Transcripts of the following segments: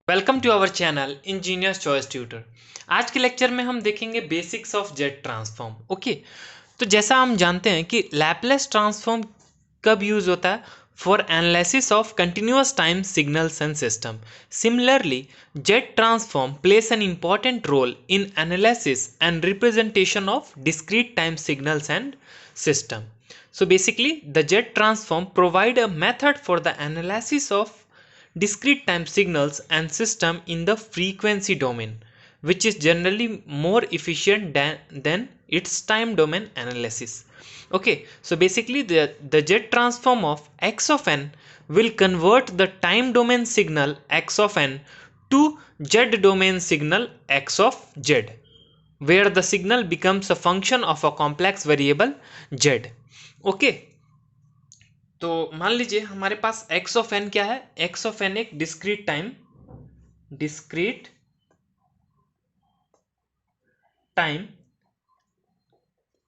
Welcome to our channel Engineers Choice Tutor. आज के lecture में हम देखेंगे basics of z transform. Okay, तो जैसा हम जानते हैं कि लैपलेस ट्रांसफॉर्म कब यूज होता है? For analysis of continuous time signals and system. Similarly, z transform plays an important role in analysis and representation of discrete time signals and system. So basically, the jet transform provide a method for the analysis of discrete time signals and system in the frequency domain, which is generally more efficient than its time domain analysis. Okay, so basically the jet transform of x of n will convert the time domain signal x of n to z domain signal x of z, where the signal becomes a function of a complex variable z. Okay, तो मान लीजिए हमारे पास x of n क्या है? x of n एक discrete time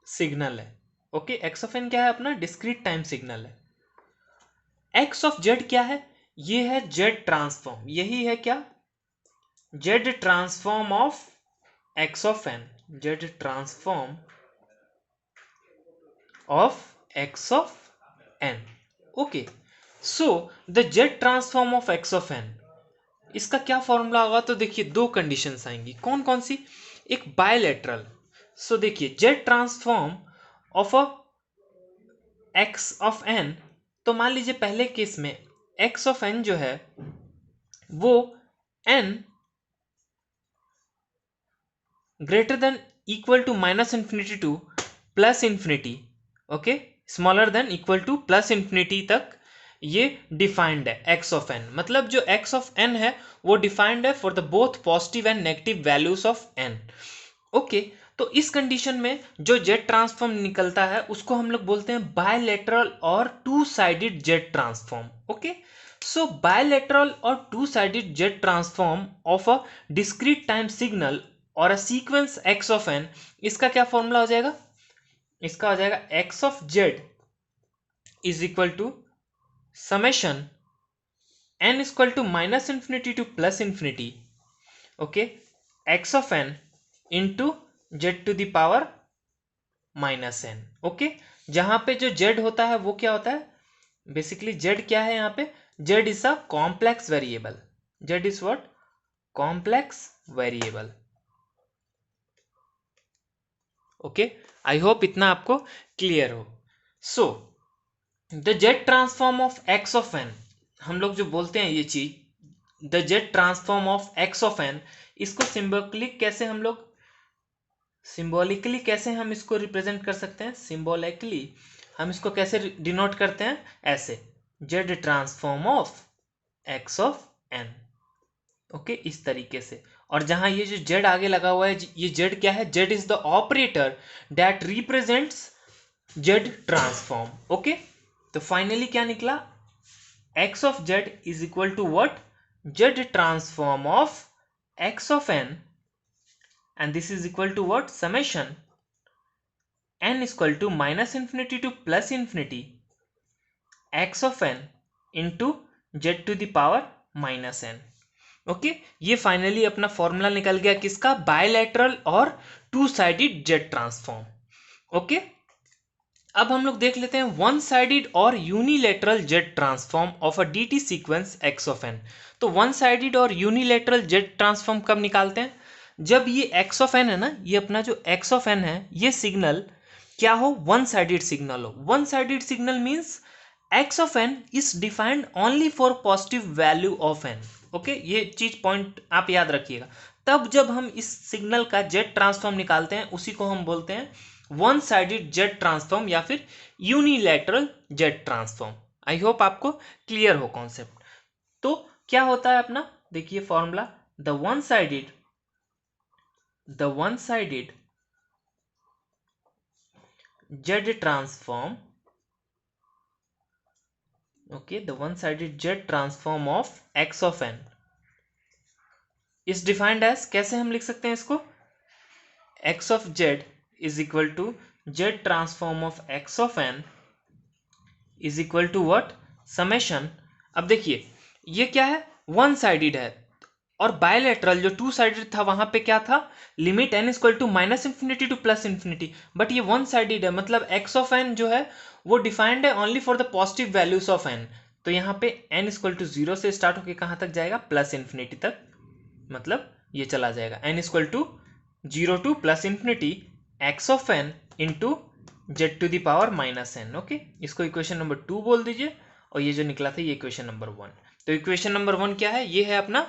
signal है। Okay, x of n क्या है? अपना डिस्क्रीट टाइम सिग्नल है। x ऑफ z क्या है? ये है z ट्रांसफॉर्म। यही है क्या? z transform of x of n, z transform of x of n। Okay, so the jet transform of x of n, इसका क्या फॉर्मूला होगा? तो देखिए दो कंडीशंस आएंगी। कौन कौन सी? एक बायलैटरल। सो देखिए jet transform of a x of n, तो मान लीजिए पहले केस में x ऑफ n जो है वो n greater than equal to minus infinity to plus infinity, okay, smaller than equal to plus infinity तक ये डिफाइंड है x ऑफ n। मतलब जो x ऑफ n है वो डिफाइंड है for the both positive and negative values of n। Okay, तो इस कंडीशन में जो जेट ट्रांसफॉर्म निकलता है उसको हम लोग बोलते हैं बायलैटरल और two sided jet transform. Okay, so bilateral और two sided jet transform of a discrete time signal और a sequence x of n, इसका क्या फॉर्मूला हो जाएगा? इसका हो जाएगा x of z is equal to summation n equal to minus infinity to plus infinity, okay, x of n into z to the power minus n. Okay, जहां पे जो z होता है वो क्या होता है? बेसिकली z क्या है यहाँ पे? z is a complex variable. z is what? Complex variable. Okay, I hope इतना आपको क्लियर हो। So the jet transform of x of n, हम लोग जो बोलते हैं ये चीज the jet transform of x of n, इसको सिंबॉलिकली कैसे हम इसको रिप्रेजेंट कर सकते हैं? सिंबॉलिकली हम इसको कैसे डिनोट करते हैं? ऐसे, Z transform of x of n। Okay, इस तरीके से। और जहां ये जो z आगे लगा हुआ है, ये z क्या है? z is the operator that represents z transform. Okay, तो फाइनली क्या निकला? x of z is equal to what? z transform of x of n, and this is equal to what? Summation n is equal to minus infinity to plus infinity x of n into z to the power minus n। Okay, ये finally अपना formula निकल गया किसका? Bilateral और two sided jet transform. Okay, अब हम लोग देख लेते हैं वन साइडेड और unilateral z transform of a DT sequence x of n। तो वन साइडेड और यूनिलेटरल जेट ट्रांसफॉर्म कब निकालते हैं? जब ये x ऑफ n है ना, ये अपना जो x ऑफ n है, ये सिग्नल क्या हो? वन साइडेड सिग्नल हो। One sided signal means x of n is defined only for positive value of n। Okay, ये चीज पॉइंट आप याद रखिएगा। तब जब हम इस सिग्नल का जेट ट्रांसफॉर्म निकालते हैं उसी को हम बोलते हैं वन साइडेड जेट ट्रांसफॉर्म या फिर unilateral z transform. I hope आपको क्लियर हो कॉन्सेप्ट। तो क्या होता है अपना? देखिए formula, the one sided z transform, okay, the one sided z transform of x of n is defined as, कैसे हम लिख सकते हैं इसको? X of z is equal to z transform of x of n is equal to what? Summation. अब देखिए ये क्या है? वन साइडेड है, और बायलैटरल जो टू साइडेड था वहां पे क्या था, limit n equal to minus infinity to plus infinity, but ये वन साइडेड है, मतलब x ऑफ n जो है वो डिफाइंड है only for the positive values of n। तो यहाँ पे n इक्वल टू 0 से स्टार्ट होकर कहाँ तक जाएगा, प्लस इन्फिनिटी तक, मतलब ये चला जाएगा n equal to 0 to plus infinity x of n into z to the power minus n। Okay, इसको इक्वेशन नंबर 2 बोल दीजिए, और ये जो निकला था ये इक्वेशन नंबर 1। तो इक्वेशन नंबर 1 क्या है, ये है अपना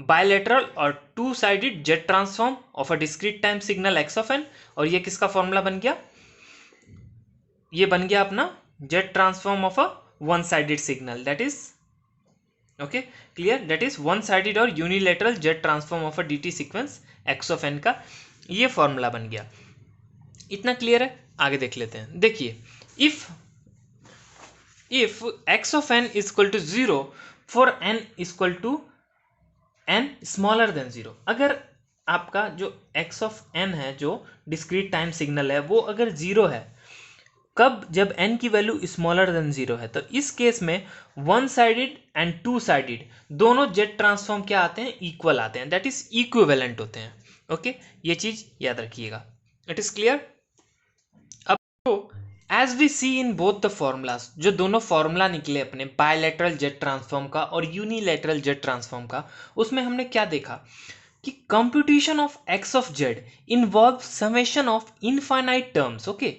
बायलैटरल और two sided z transform of a discrete time signal x of n, और ये किसका फॉर्मूला बन गया, ये बन गया अपना Z transform of a one sided signal, that is okay clear, that is one sided और unilateral Z transform of a dt sequence x of n का ये फॉर्मूला बन गया। इतना क्लियर है, आगे देख लेते हैं। देखिए, if x of n is equal to 0 for n is equal to n smaller than 0, अगर आपका जो x of n है जो डिस्क्रीट टाइम सिग्नल है वो अगर 0 है, कब, जब n की वैल्यू स्मॉलर देन 0 है, तो इस केस में one sided and two sided दोनों जेड ट्रांसफॉर्म क्या आते हैं, इक्वल आते हैं, दैट इज इक्विवेलेंट होते हैं। ओके, ये चीज याद रखिएगा, इट इज क्लियर। अब तो as we see in both the formulas, जो दोनों फॉर्मूला निकले अपने बायलैटरल जेड ट्रांसफॉर्म का और यूनिलैटरल जेड ट्रांसफॉर्म का, उसमें हमने क्या देखा कि computation of x of Z involve summation of infinite terms. Okay,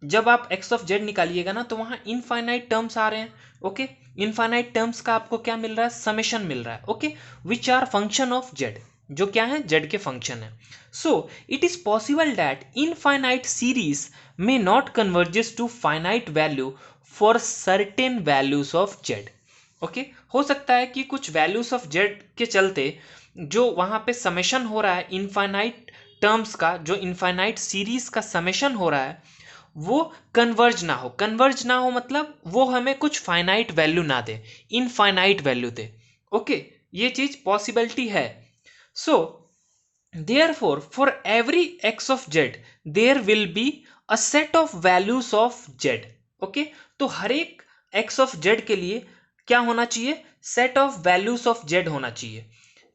जब आप एक्स ऑफ जेड निकालिएगा ना तो वहां इनफाइनाइट टर्म्स आ रहे हैं। ओके, इनफाइनाइट टर्म्स का आपको क्या मिल रहा है, समेशन मिल रहा है। Okay, which are function of z, जो क्या है, जेड के फंक्शन है। So it is possible that infinite series may not converges to finite value for certain values of z। Okay, हो सकता है कि कुछ वैल्यूज ऑफ z के चलते जो वहां पे समेशन हो रहा है इनफाइनाइट टर्म्स का, जो इनफाइनाइट सीरीज का समेशन हो रहा है वो कन्वर्ज ना हो। कन्वर्ज ना हो मतलब वो हमें कुछ फाइनाइट वैल्यू ना दे, इनफाइनाइट वैल्यू दे। ओके, ये चीज पॉसिबिलिटी है। सो therefore for every x of z there will be a set of values of z। Okay, तो हर एक x of z के लिए क्या होना चाहिए, set of values of z होना चाहिए।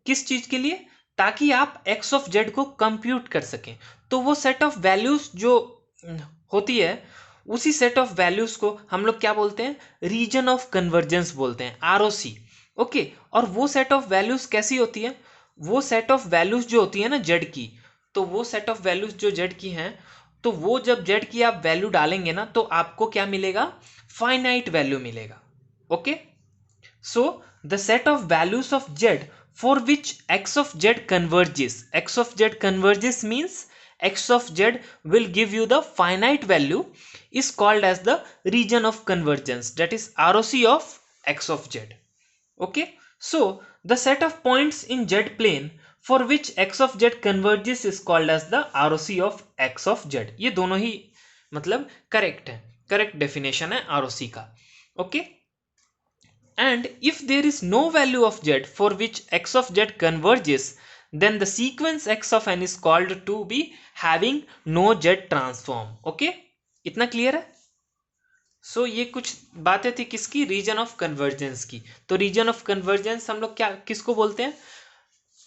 किस चीज के लिए, ताकि आप x of z को कंप्यूट कर सकें। तो वो set of values जो होती है, उसी set of values को हम लोग क्या बोलते हैं, रीजन ऑफ कन्वर्जेंस बोलते हैं, ROC। ओके, और वो set of values कैसी होती है, वो सेट ऑफ वैल्यूज जो होती है ना जेड की, तो वो सेट ऑफ वैल्यूज जो जेड की हैं, तो वो जब जेड की आप वैल्यू डालेंगे ना तो आपको क्या मिलेगा, फाइनाइट वैल्यू मिलेगा। Okay, so the set of values of Z for which x of Z converges, x of Z converges means x of z will give you the finite value is called as the region of convergence, that is ROC of x of z। okay, so the set of points in z plane for which x of z converges is called as the ROC of x of z। ये दोनों ही मतलब correct है, correct definition है ROC का। Okay, and if there is no value of z for which x of z converges, then the sequence x of n is called to be having no z transform। okay, इतना clear है। सो ये कुछ बातें थी किसकी, reason of convergence की। तो reason of convergence हम लोग क्या किसको बोलते हैं,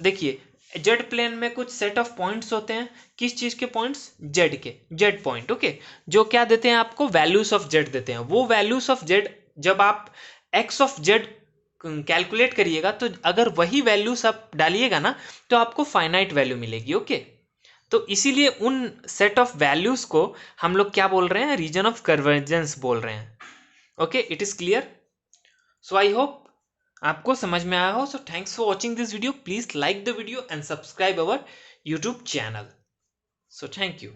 देखिए जेड प्लेन में कुछ सेट ऑफ पॉइंट्स होते हैं, किस चीज के पॉइंट्स, जेड के, जेड पॉइंट। ओके, जो क्या देते हैं आपको, वैल्यूज ऑफ जेड देते हैं। वो वैल्यूज ऑफ जेड जब आप एक्स ऑफ जेड कैलकुलेट करिएगा तो अगर वही वैल्यूज आप डालिएगा ना तो आपको फाइनाइट वैल्यू मिलेगी। ओके, तो इसीलिए उन सेट ऑफ वैल्यूज को हम लोग क्या बोल रहे हैं, रीजन ऑफ कन्वर्जेंस बोल रहे हैं। Okay, it is clear. So I hope आपको समझ में आया हो। So thanks for watching this video, please like the video and subscribe our YouTube channel. So thank you.